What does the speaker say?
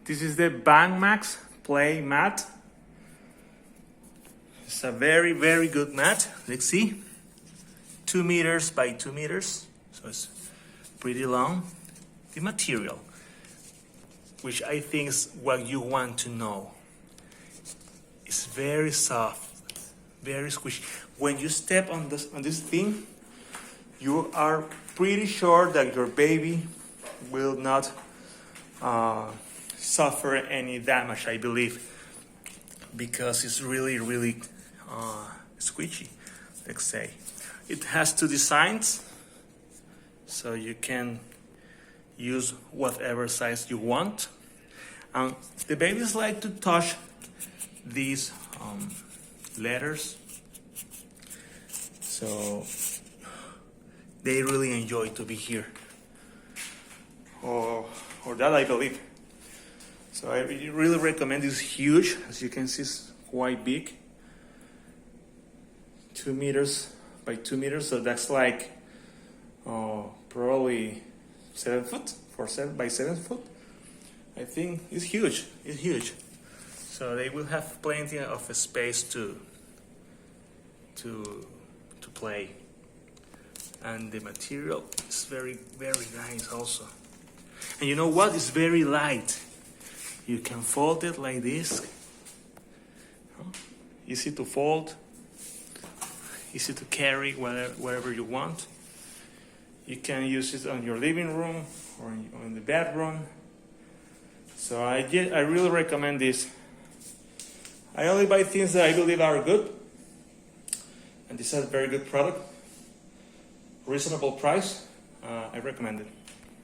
This is the Banmax Playmat. It's a very, very good mat. Let's see. 2 meters by 2 meters. So it's pretty long. The material, which I think is what you want to know. It's very soft, very squishy. When you step on this thing, you are pretty sure that your baby will not suffer any damage, I believe, because it's really, really squishy, let's say. It has 2 designs, so you can use whatever size you want. The babies like to touch these letters, so they really enjoy to be here, or that I believe. So I really recommend this. Huge, as you can see, it's quite big. 2 meters by 2 meters, so that's like probably 7 foot for 7 by 7 foot. I think it's huge. It's huge. So they will have plenty of space to play, and the material is very, very nice also. And you know what? It's very light. You can fold it like this. Easy to fold, easy to carry wherever you want. You can use it on your living room or in the bedroom. So I really recommend this. I only buy things that I believe are good, and this is a very good product, reasonable price. I recommend it.